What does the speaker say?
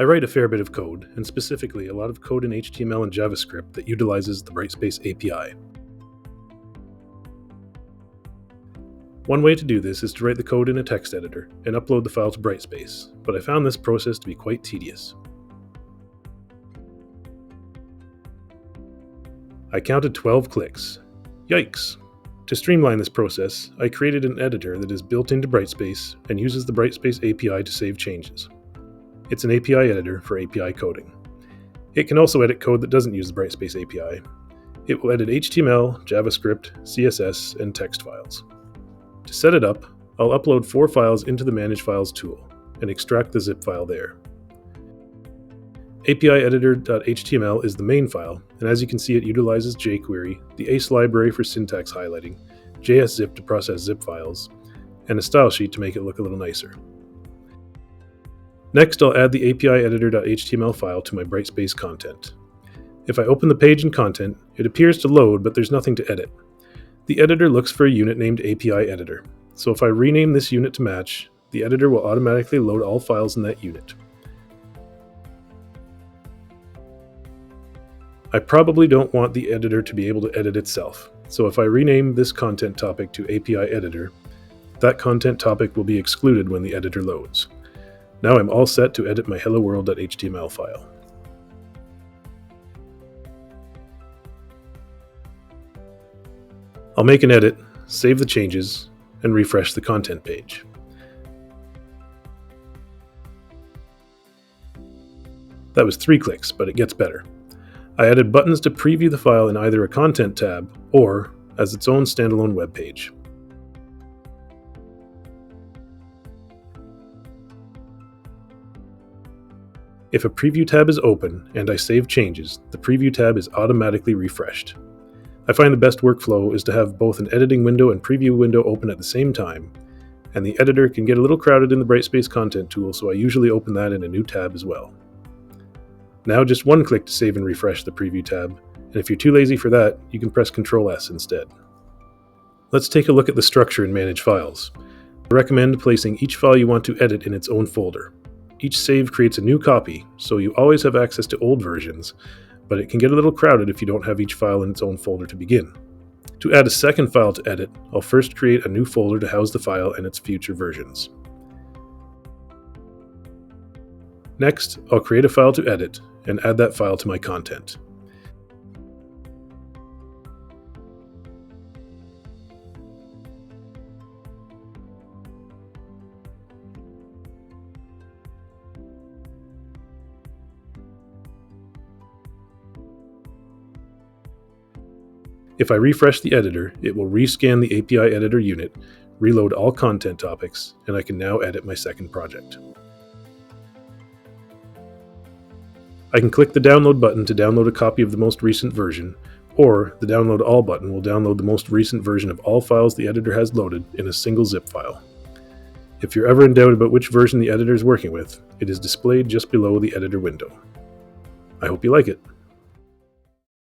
write a fair bit of code, and specifically a lot of code in HTML and JavaScript that utilizes the Brightspace API. One way to do this is to write the code in a text editor and upload the file to Brightspace, but I found this process to be quite tedious. I counted 12 clicks. Yikes! To streamline this process, I created an editor that is built into Brightspace and uses the Brightspace API to save changes. It's an API editor for API coding. It can also edit code that doesn't use the Brightspace API. It will edit HTML, JavaScript, CSS, and text files. To set it up, I'll upload 4 files into the Manage Files tool and extract the zip file there. API-editor.html is the main file, and as you can see, it utilizes jQuery, the ACE library for syntax highlighting, JSZip to process zip files, and a style sheet to make it look a little nicer. Next, I'll add the API-editor.html file to my Brightspace content. If I open the page in content, it appears to load, but there's nothing to edit. The editor looks for a unit named API Editor, so if I rename this unit to match, the editor will automatically load all files in that unit. I probably don't want the editor to be able to edit itself, so if I rename this content topic to API Editor, that content topic will be excluded when the editor loads. Now I'm all set to edit my helloworld.html file. I'll make an edit, save the changes, and refresh the content page. That was 3 clicks, but it gets better. I added buttons to preview the file in either a content tab or as its own standalone web page. If a preview tab is open and I save changes, the preview tab is automatically refreshed. I find the best workflow is to have both an editing window and preview window open at the same time, and the editor can get a little crowded in the Brightspace content tool, so I usually open that in a new tab as well. Now just 1 click to save and refresh the preview tab, and if you're too lazy for that, you can press Ctrl+S instead. Let's take a look at the structure in Manage Files. I recommend placing each file you want to edit in its own folder. Each save creates a new copy, so you always have access to old versions, but it can get a little crowded if you don't have each file in its own folder to begin. To add a second file to edit, I'll first create a new folder to house the file and its future versions. Next, I'll create a file to edit and add that file to my content. If I refresh the editor, it will rescan the API Editor unit, reload all content topics, and I can now edit my second project. I can click the download button to download a copy of the most recent version, or the download all button will download the most recent version of all files the editor has loaded in a single zip file. If you're ever in doubt about which version the editor is working with, it is displayed just below the editor window. I hope you like it.